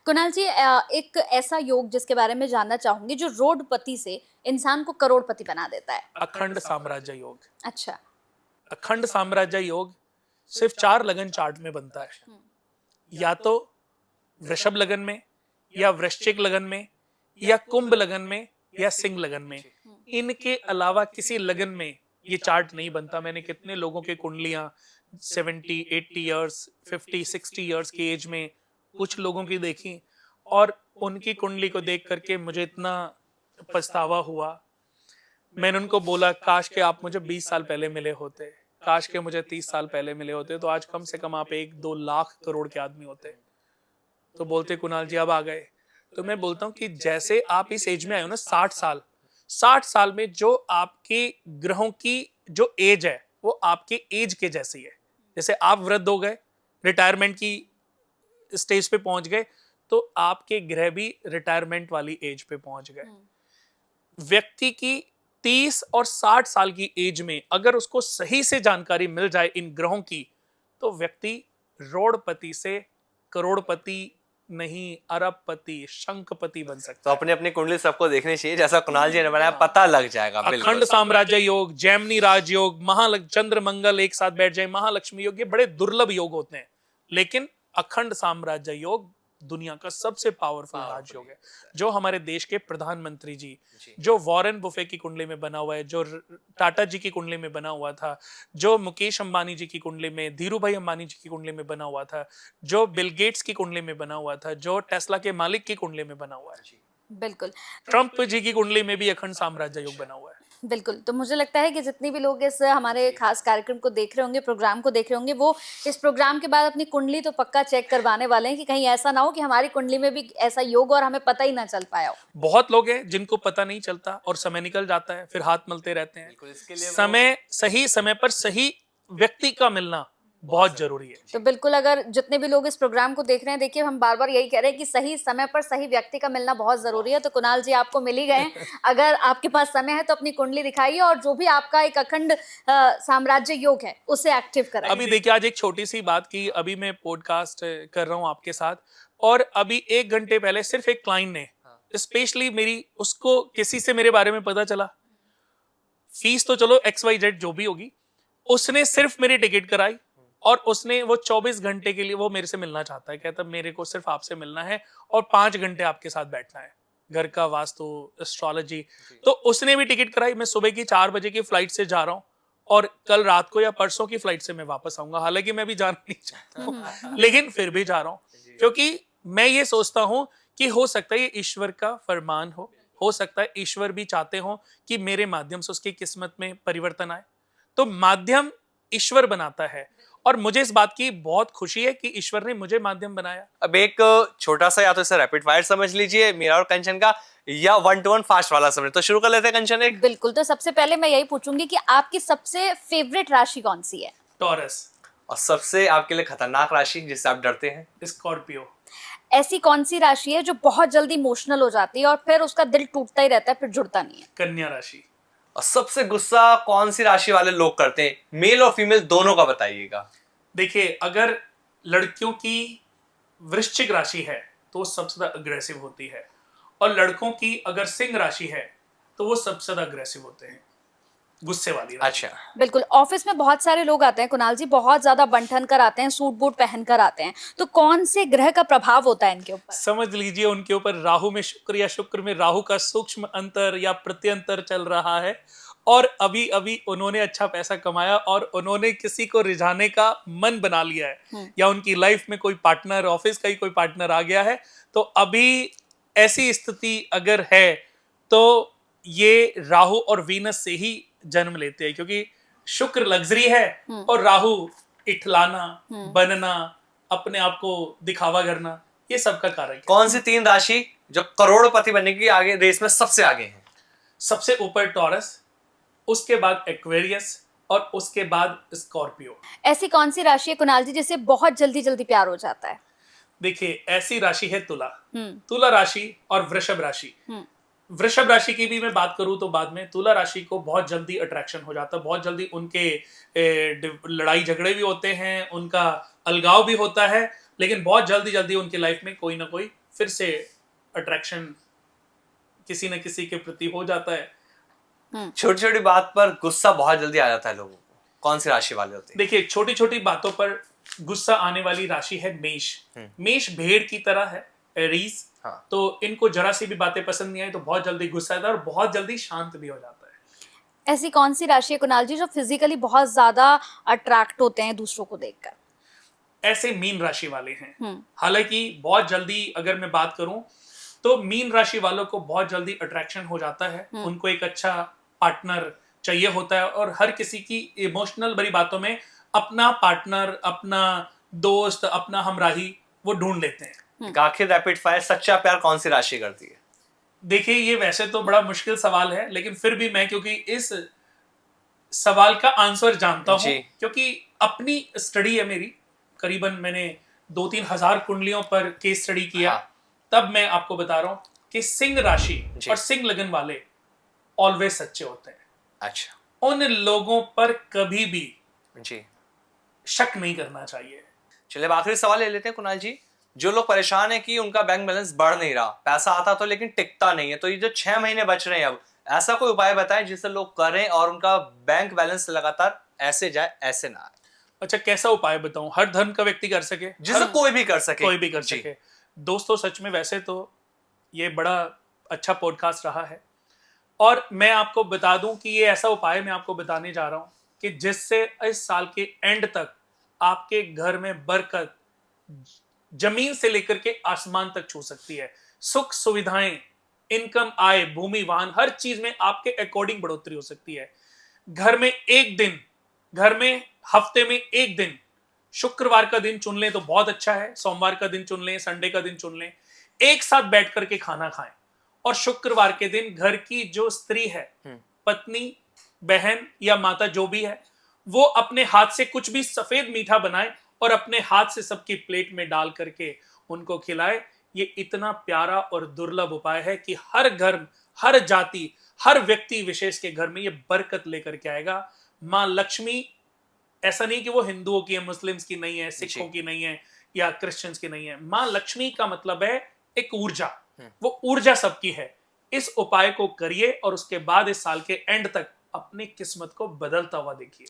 कुणाल जी, एक ऐसा योग जिसके बारे में जानना चाहूंगी जो रोडपति से इंसान को करोड़पति बना देता है। अखंड साम्राज्य योग। अच्छा। अखंड साम्राज्य योग सिर्फ 4 लगन चार्ट में बनता है। या तो वृषभ लगन में, या वृश्चिक लगन में, या कुंभ लगन में, या सिंह लगन में। इनके अलावा किसी लगन में ये चार्ट नहीं बनता। मैंने कितने लोगों के कुंडलियां 70 80 इयर्स 50 60 इयर्स की एज में कुछ लोगों की देखी, और उनकी कुंडली को देख करके मुझे इतना पछतावा हुआ। मैंने उनको बोला काश के आप मुझे 20 साल पहले मिले होते, काश के मुझे 30 साल पहले मिले होते, तो आज कम से कम आप 1-2 लाख करोड़ के आदमी होते। तो बोलते कुणाल जी अब आ गए। तो मैं बोलता हूँ कि जैसे आप इस एज में आए हो ना, 60 साल में जो आपके ग्रहों की जो एज है वो आपके एज के जैसी है। जैसे आप वृद्ध हो गए, रिटायरमेंट की स्टेज पे पहुंच गए, तो आपके ग्रह भी रिटायरमेंट वाली एज पे पहुंच गए। व्यक्ति की 30 और 60 साल की एज में अगर उसको सही से जानकारी मिल जाए इन ग्रहों की, तो व्यक्ति रोडपति से करोड़पति नहीं, अरबपति, शंखपति बन सकता तो है। अपने अपनी कुंडली सबको देखनी चाहिए, जैसा कुणाल जी ने बनाया, पता लग जाएगा। अखंड साम्राज्य योग, जैमिनी राजयोग, चंद्र मंगल एक साथ बैठ जाए, महालक्ष्मी योग, ये बड़े दुर्लभ योग होते हैं। लेकिन अखंड साम्राज्य योग दुनिया का सबसे पावरफुल राजयोग है। जो हमारे देश के प्रधानमंत्री जी, जो वॉरेन बुफे की कुंडली में बना हुआ है, जो टाटा जी की कुंडली में बना हुआ था, जो मुकेश अंबानी जी की कुंडली में, धीरू भाई अंबानी जी की कुंडली में बना हुआ था, जो बिल गेट्स की कुंडली में बना हुआ था, जो टेस्ला के मालिक की कुंडली में बना हुआ है, बिल्कुल। ट्रंप जी की कुंडली में भी अखंड साम्राज्य योग बना हुआ है। बिल्कुल, तो मुझे लगता है कि जितने भी लोग इस हमारे खास कार्यक्रम को देख रहे होंगे, प्रोग्राम को देख रहे होंगे, वो इस प्रोग्राम के बाद अपनी कुंडली तो पक्का चेक करवाने वाले हैं कि कहीं ऐसा ना हो कि हमारी कुंडली में भी ऐसा योग और हमें पता ही ना चल पाया हो। बहुत लोग हैं जिनको पता नहीं चलता और समय निकल जाता है, फिर हाथ मलते रहते हैं। समय, सही समय पर सही व्यक्ति का मिलना बहुत जरूरी है। तो बिल्कुल, अगर जितने भी लोग इस प्रोग्राम को देख रहे हैं, देखिए हम बार बार यही कह रहे हैं कि सही समय पर सही व्यक्ति का मिलना बहुत जरूरी है। तो कुणाल जी आपको मिल ही गए। अगर आपके पास समय है तो अपनी कुंडली दिखाइए और जो भी आपका एक अखंड साम्राज्य योग है उसे एक्टिव कराइए। अभी देखिए, आज एक छोटी सी बात की, अभी मैं पॉडकास्ट कर रहा हूं आपके साथ, और अभी 1 घंटे पहले सिर्फ एक क्लाइंट ने स्पेशली मेरी, उसको किसी से मेरे बारे में पता चला, फीस तो चलो XYZ जो भी होगी, उसने सिर्फ मेरी टिकट कराई और उसने वो 24 घंटे के लिए वो मेरे से मिलना चाहता है। कहता मेरे को सिर्फ आपसे मिलना है और 5 घंटे आपके साथ बैठना है, घर का वास्तु, एस्ट्रोलॉजी। तो उसने भी टिकट कराई। मैं सुबह की 4 बजे की फ्लाइट से जा रहा हूँ और कल रात को या परसों की फ्लाइट से मैं वापस आऊंगा। हालांकि मैं भी जाना नहीं चाहता हूँ, लेकिन फिर भी जा रहा हूँ, क्योंकि मैं ये सोचता हूँ कि हो सकता है ये ईश्वर का फरमान हो सकता है ईश्वर भी चाहते हो कि मेरे माध्यम से उसकी किस्मत में परिवर्तन आए। तो माध्यम ईश्वर बनाता है, और मुझे इस बात की बहुत खुशी है कि ईश्वर ने मुझे माध्यम बनाया। अब एक छोटा सा, या तो इसे रैपिड फायर समझ लीजिए मेरा और कंचन का, या 1 to 1 फास्ट वाला समझ। तो शुरू कर लेते हैं कंचन। एक बिल्कुल, तो सबसे पहले मैं यही पूछूंगी कि आपकी सबसे फेवरेट राशि कौन सी है? टॉरस। और सबसे आपके लिए खतरनाक राशि जिससे आप डरते हैं? स्कॉर्पियो। ऐसी कौन सी राशि है जो बहुत जल्दी इमोशनल हो जाती है और फिर उसका दिल टूटता ही रहता है, फिर जुड़ता नहीं है? कन्या राशि। और सबसे गुस्सा कौन सी राशि वाले लोग करते हैं, मेल और फीमेल दोनों का बताइएगा। देखिए, अगर लड़कियों की वृश्चिक राशि है तो वो सबसे ज्यादा अग्रेसिव होती है, और लड़कों की अगर सिंह राशि है तो वो सबसे ज्यादा अग्रेसिव होते हैं, गुस्से वाली राशि। अच्छा, बिल्कुल, ऑफिस में बहुत सारे लोग आते हैं कुणाल जी, बहुत ज्यादा बंठन कर आते हैं, सूट बूट पहन कर आते हैं, तो कौन से ग्रह का प्रभाव होता है इनके ऊपर? समझ लीजिए उनके ऊपर राहु में शुक्र, या शुक्र में राहु का सूक्ष्म अंतर या प्रत्यंतर चल रहा है, और अभी अभी उन्होंने अच्छा पैसा कमाया और उन्होंने किसी को रिझाने का मन बना लिया है, या उनकी लाइफ में कोई पार्टनर, ऑफिस का ही कोई पार्टनर आ गया है। तो अभी ऐसी स्थिति अगर है तो ये राहु और वीनस से ही जन्म लेते हैं, क्योंकि शुक्र लग्जरी है और राहु इठलाना, बनना, अपने आप को दिखावा करना, ये सब का कारक है। कौन सी 3 राशि जो करोड़पति बनने की आगे रेस में सबसे आगे है? सबसे ऊपर टॉरस, उसके बाद एक्वेरियस, और उसके बाद स्कॉर्पियो। ऐसी कौन सी राशि है कुणाल जी जिससे बहुत जल्दी जल्दी प्यार हो जाता है? देखिए, ऐसी राशि है तुला। तुला राशि और वृषभ राशि। वृषभ राशि की भी मैं बात करूं तो बाद में, तुला राशि को बहुत जल्दी अट्रैक्शन हो जाता है, बहुत जल्दी उनके लड़ाई झगड़े भी होते हैं, उनका अलगाव भी होता है, लेकिन बहुत जल्दी जल्दी उनकी लाइफ में कोई ना कोई फिर से अट्रैक्शन किसी न किसी के प्रति हो जाता है। छोटी छोटी बात पर गुस्सा बहुत जल्दी आ जाता है लोगों को, कौन सी राशि वाले होते हैं? देखिए, छोटी छोटी बातों पर गुस्सा आने वाली राशि है मेष। मेष भेड़ की तरह है, एरीज। हाँ। तो इनको जरा सी भी बातें पसंद नहीं आई तो बहुत जल्दी गुस्सा आता है और बहुत जल्दी शांत भी हो जाता है। ऐसी कौन सी राशि है कुणाल जी जो फिजिकली बहुत ज्यादा अट्रैक्ट होते हैं दूसरों को देखकर? ऐसे मीन राशि वाले हैं। हालांकि बहुत जल्दी अगर मैं बात करूं तो मीन राशि वालों को बहुत जल्दी अट्रैक्शन हो जाता है। उनको एक अच्छा पार्टनर चाहिए होता है और हर किसी की इमोशनल बड़ी बातों में अपना पार्टनर, अपना दोस्त, अपना हमराही वो ढूंढ लेते हैं। आखिर रैपिड फायर सच्चा प्यार कौन सी राशि करती है? देखिए, ये वैसे तो बड़ा मुश्किल सवाल है, लेकिन फिर भी मैं क्योंकि इस सवाल का आंसर जानता हूं, क्योंकि अपनी स्टडी है मेरी, करीबन मैंने 2-3 हजार कुंडलियों पर केस स्टडी किया। हाँ। तब मैं आपको बता रहा हूं कि सिंह राशि और सिंह लगन वाले ऑलवेज सच्चे होते हैं। अच्छा। उन लोगों पर कभी भी जी शक नहीं करना चाहिए। चलिए, आखिरी सवाल ले लेते हैं कुणाल जी। जो लोग परेशान है कि उनका बैंक बैलेंस बढ़ नहीं रहा, पैसा आता तो लेकिन टिकता नहीं है, तो ये जो 6 महीने बच रहे हैं अब, ऐसा कोई उपाय बताएं जिससे लोग करें और उनका बैंक बैलेंस लगातार ऐसे जाए, ऐसे ना आए। अच्छा, कैसा उपाय बताऊं? हर धर्म का व्यक्ति कर सके, जिसे कोई भी कर सके, कोई भी कर सके। दोस्तों, सच में वैसे तो ये बड़ा अच्छा पॉडकास्ट रहा है और मैं आपको बता दूं कि ये ऐसा उपाय मैं आपको बताने जा रहा हूं कि जिससे इस साल के एंड तक आपके घर में बरकत जमीन से लेकर के आसमान तक छू सकती है। सुख सुविधाएं, इनकम, आय, भूमि, वाहन, हर चीज में आपके अकॉर्डिंग बढ़ोतरी हो सकती है। घर में एक दिन, घर में हफ्ते में एक दिन, शुक्रवार का दिन चुन लें तो बहुत अच्छा है, सोमवार का दिन चुन लें, संडे का दिन चुन लें, एक साथ बैठ करके खाना खाएं और शुक्रवार के दिन घर की जो स्त्री है, पत्नी, बहन या माता जो भी है, वो अपने हाथ से कुछ भी सफेद मीठा बनाए और अपने हाथ से सबकी प्लेट में डाल करके उनको खिलाए। ये इतना प्यारा और दुर्लभ उपाय है कि हर घर, हर जाति, हर व्यक्ति विशेष के घर में ये बरकत लेकर के आएगा। मां लक्ष्मी, ऐसा नहीं कि वो हिंदुओं की है, मुस्लिम्स की नहीं है, सिखों की नहीं है या क्रिश्चियंस की नहीं है। मां लक्ष्मी का मतलब है एक ऊर्जा, वो ऊर्जा सबकी है। इस उपाय को करिए और उसके बाद इस साल के एंड तक अपनी किस्मत को बदलता हुआ देखिए।